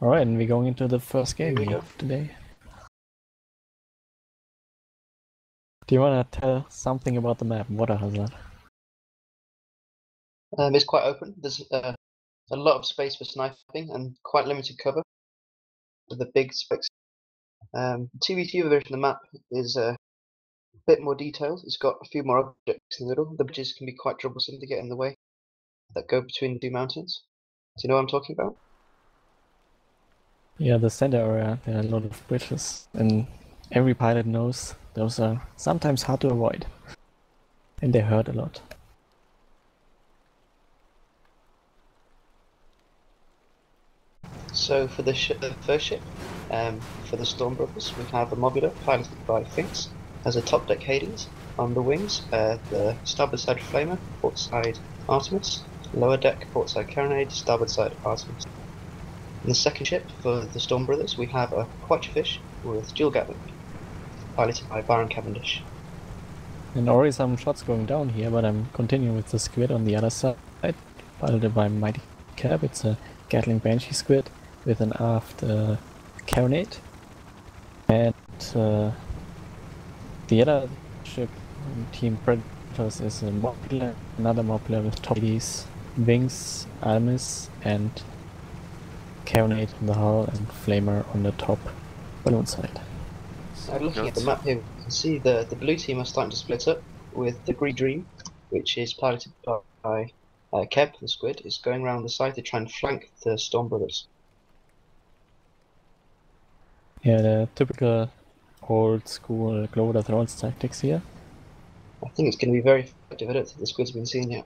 Alright, and we're going into the first game Here we here go. today. Do you want to tell something about the map, Water Hazard? It's quite open. There's a lot of space for sniping and quite limited cover with the big specs. 2v2 version of the map is a bit more detailed. It's got a few more objects in the middle. The bridges can be quite troublesome to get in the way that go between the two mountains. Do you know what I'm talking about? Yeah, the center area, there are a lot of bridges, and every pilot knows those are sometimes hard to avoid. And they hurt a lot. So for the first ship, for the Storm Brothers, we have a Mobula piloted by Finks, has a top deck Hades, on the wings, the starboard side Flamer, port side Artemis, lower deck port side Carronade, starboard side Artemis. In the second ship for the Storm Brothers, we have a Quatchfish with dual Gatling, piloted by Baron Cavendish. And already some shots going down here, but I'm continuing with the squid on the other side, piloted by Mighty Cap. It's a Gatling Banshee squid with an aft carronade. And the other ship, Team Predators, is a Mobula, another Mobula with top Hades, wings, Artemis, and carronade on the hull, and Flamer on the top balloon side. Looking at the map here, we can see the blue team are starting to split up, with the Green Dream, which is piloted by Keb, the squid, is going around the side to try and flank the Storm Brothers. Yeah, the typical old school Global Thrones tactics here. I think it's going to be very effective. I don't think the squid's been seen yet.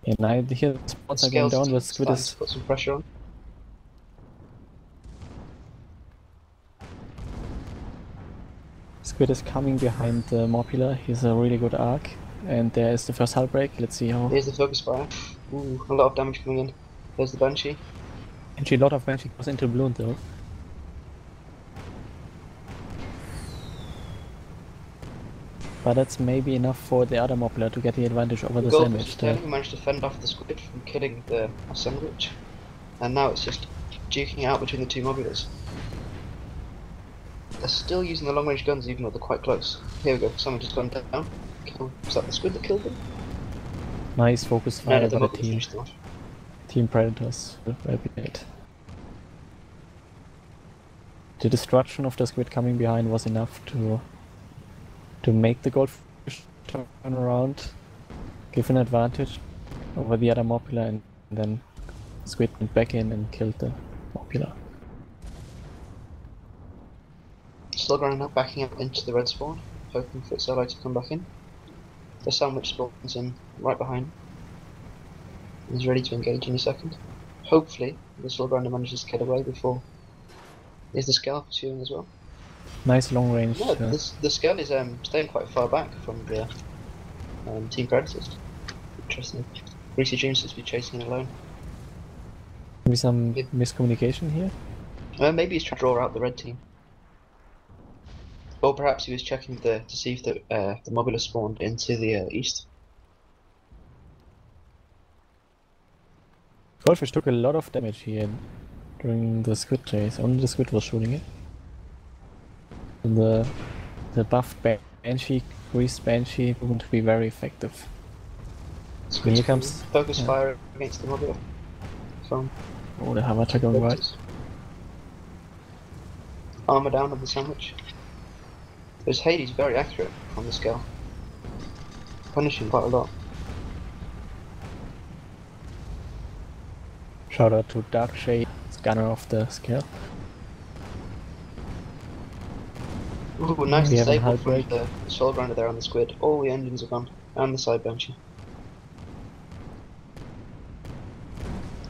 And I hear the spots are going Scales down, team but squid starting is to put some pressure on. coming behind the Mobula. He's a really good arc. And there is the first hull break. Let's see how. Here's the focus fire. Ooh, a lot of damage coming in. There's the Banshee. Actually, a lot of magic goes into balloon though. But that's maybe enough for the other Mobula to get the advantage over the sandwich. Who managed to fend off the squid from killing the sandwich. And now it's just duking out between the two Mobulas. They're still using the long range guns even though they're quite close. Here we go, someone just gone down. Was that the squid that killed them? Nice focus fire by the team. Off. Team Predators will replicate. The destruction of the squid coming behind was enough to make the goldfish turn around, give an advantage over the other Mobula, and then squid went back in and killed the Mobula. Slugger now backing up into the red spawn, hoping for its ally to come back in. The sandwich spawns in right behind. He's ready to engage in a second. Hopefully, the Slugger manages to get away before. Is the Scale pursuing as well? Nice long range. No, the Scale is staying quite far back from the Team Predators. Interesting. Greasy Dream seems to be chasing it alone. Maybe some miscommunication here? Maybe he's trying to draw out the red team. Or perhaps he was checking to see if the Mobula spawned into the east. Goldfish took a lot of damage here during the squid chase. Only the squid was shooting it. And the buff Banshee, greased Banshee, going to be very effective. Squid's here comes focus fire against the Mobula. Oh, the Havatar going right. Armor down on the sandwich. There's Hades very accurate on the Scale, punishing quite a lot. Shout out to Dark Shade, gunner of the Scale. Ooh, nice disable from the soul grinder there on the squid. All the engines are gone, and the side Banshee.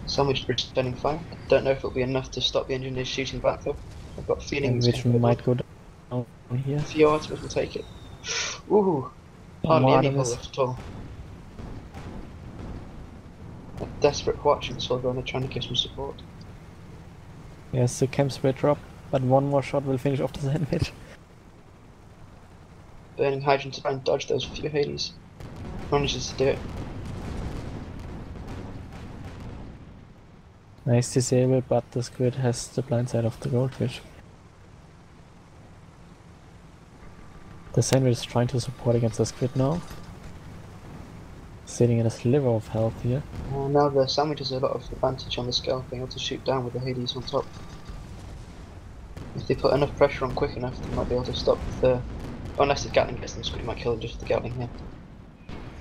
Sandwich returning fire. Don't know if it'll be enough to stop the engineers shooting back though. I've got a feeling which might go down here. A few Artemis will take it. Ooh, hardly any hull left at all. A desperate watch and soul grinder trying to give some support. Yes, the chem spray drop, but one more shot will finish off the sandwich. Burning hydrogen to try and dodge those few Hades. Manages to do it. Nice disable, but the squid has the blind side of the goldfish. The sandwich is trying to support against the squid now. Sitting in a sliver of health here. Now the sandwich has a lot of advantage on the scale, being able to shoot down with the Hades on top. If they put enough pressure on quick enough, they might be able to stop the... Unless the Gatling gets them, squid might kill them just with the Gatling here.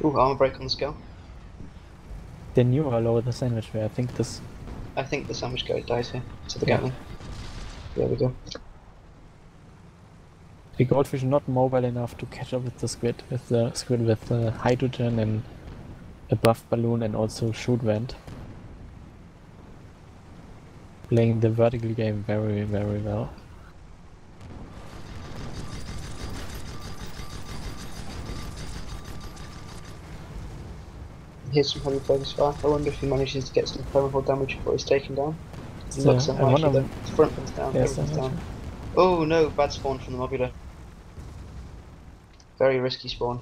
Ooh, armor break on the scale. They knew how low the sandwich were. I think the sandwich guy dies here to the Yeah. Gatling. There we go. the goldfish not mobile enough to catch up with the squid with hydrogen and a buff balloon and also shoot vent. Playing the vertical game very, very well. Here's some heavy focus fire. I wonder if he manages to get some permanent damage before he's taken down. It So, looks I wanna- unlikely. The front one's down, Yes, everything's I'm down. Oh no, bad spawn from the mobula. Very risky spawn.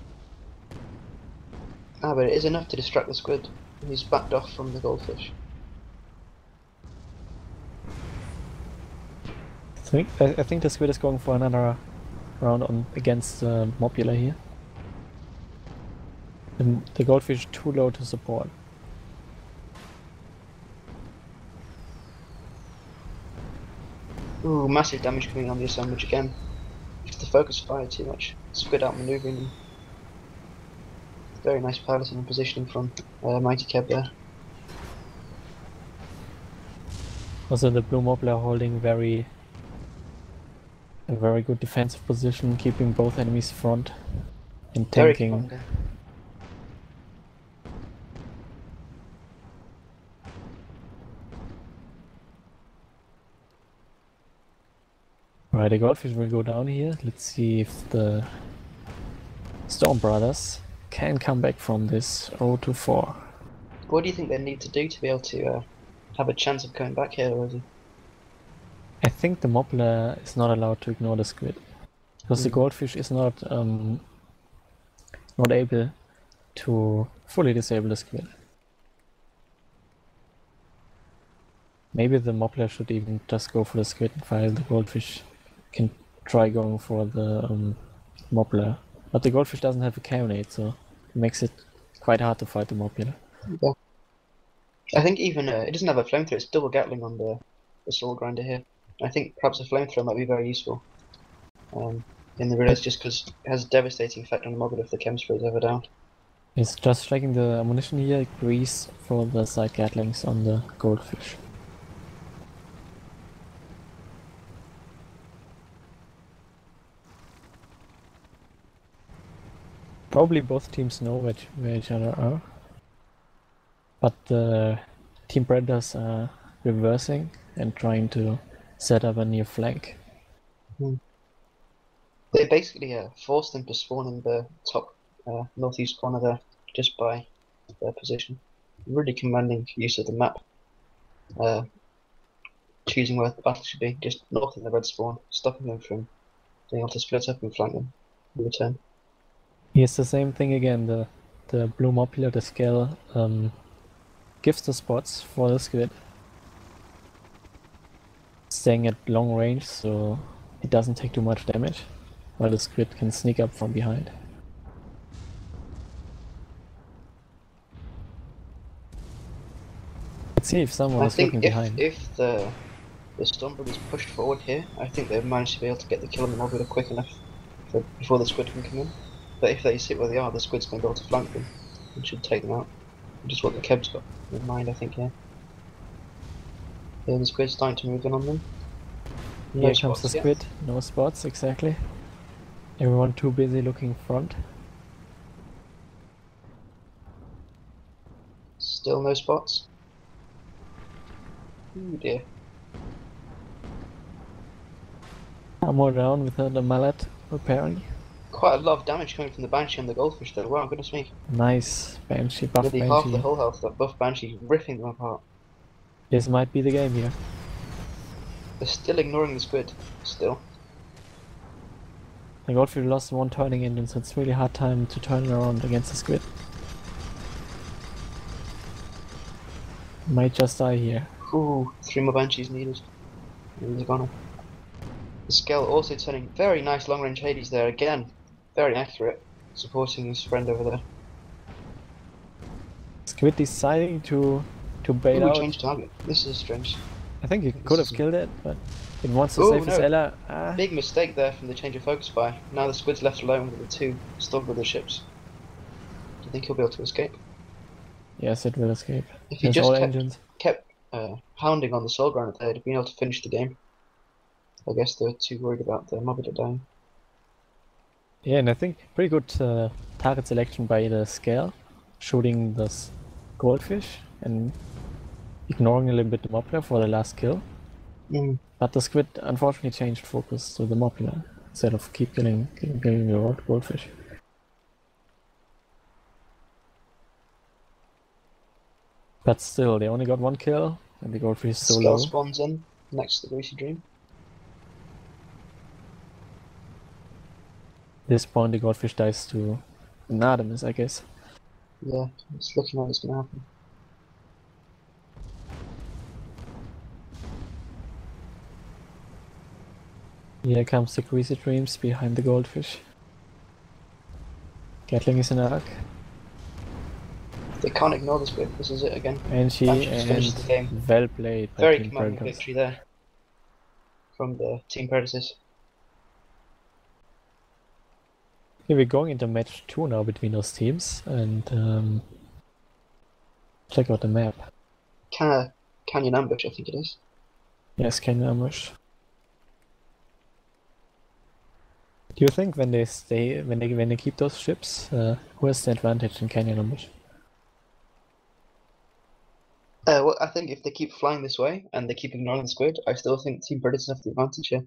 Ah, but it is enough to distract the squid. He's backed off from the goldfish. I think the squid is going for another round on against Mobula here. The goldfish is too low to support. Ooh, massive damage coming on the sandwich again. If the focus fire too much, squid out maneuvering them. Very nice piloting and positioning from Mighty Keb there. Also the blue Mobula holding a very good defensive position, keeping both enemies front and Very tanking. commanding. Right, the goldfish will go down here. Let's see if the Storm Brothers can come back from this 0-4. What do you think they need to do to be able to have a chance of coming back here, Lueosi? I think the Mobula is not allowed to ignore the squid. Because the goldfish is not able to fully disable the squid. Maybe the Mobula should even just go for the squid while the goldfish can try going for the Mobula. But the goldfish doesn't have a carronade, so it makes it quite hard to fight the Mobula. Yeah. I think even it doesn't have a flamethrower, it's double Gatling on the soul grinder here. I think perhaps a flamethrower might be very useful in the race, just because it has a devastating effect on the mobile if the chem spray is ever down. It's just checking the ammunition here, grease for the side Gatlings on the goldfish. Probably both teams know where each other are. But Team Predators are reversing and trying to set up a near flank. They basically forced them to spawn in the top northeast corner there, just by their position. Really commanding use of the map. Choosing where the battle should be, just north of the red spawn, stopping them from being able to split up and flank them in return. Here's the same thing again, the blue Mobula, the scale, gives the spots for the squid. Staying at long range, so it doesn't take too much damage, while the squid can sneak up from behind. Let's see if someone is looking behind. If the Stormbird is pushed forward here, I think they've managed to be able to get the kill on the Mobula quick enough before the squid can come in. But if they sit where they are, the squid's going to be able to flank them and should take them out. Just what the Keb's got in mind, I think, here. Yeah, the squid's starting to move in on them. Here comes the squid, no spots, exactly. Everyone too busy looking front. Still no spots. Oh dear. Ammo down with the mallet repairing. Quite a lot of damage coming from the Banshee and the Goldfish though, wow, goodness me. Nice, Banshee, buff Nearly Banshee. half the whole health, that buff Banshee ripping them apart. This might be the game here. They're still ignoring the squid, still. The goldfish lost one turning engine, so it's really hard time to turn around against the squid. Might just die here. Ooh, 3 more Banshees needed. And he's gone. The Skell also turning very nice long-range Hades there again. Very accurate, supporting his friend over there. Squid deciding to bail Ooh, out. change target. This is strange. I think he This could have is- killed it, but it wants to Oh, save his no. ally. Ah. Big mistake there from the change of focus by. Now the Squid's left alone with the 2 Stormbreaker ships. Do you think he'll be able to escape? Yes, it will escape. If he There's just all kept engines. pounding on the Soul Grinder, they'd have been able to finish the game. I guess they're too worried about the Mobita dying. Yeah, and I think pretty good target selection by the Scale, shooting this goldfish and ignoring a little bit the Moppler for the last kill. Mm. But the Squid unfortunately changed focus to the Moppler instead of keep killing the goldfish. But still, they only got 1 kill, and the goldfish is so Skull low. spawns in next to the Greasy Dream. At this point, the goldfish dies to an Artemis, I guess. Yeah, it's looking like it's gonna happen. Here comes the Greasy Dreams behind the goldfish. Gatling is in arc. They can't ignore this bit. This is it again. And she Banshees finishes the game. well played by Very Team commanding Predators. victory there from the Team Predators. Here we're going into match 2 now between those teams, and check out the map. Canyon Ambush, I think it is. Yes, Canyon Ambush. Do you think when they keep those ships, who has the advantage in Canyon Ambush? Well, I think if they keep flying this way and they keep ignoring the Squid, I still think Team Predators have the advantage here.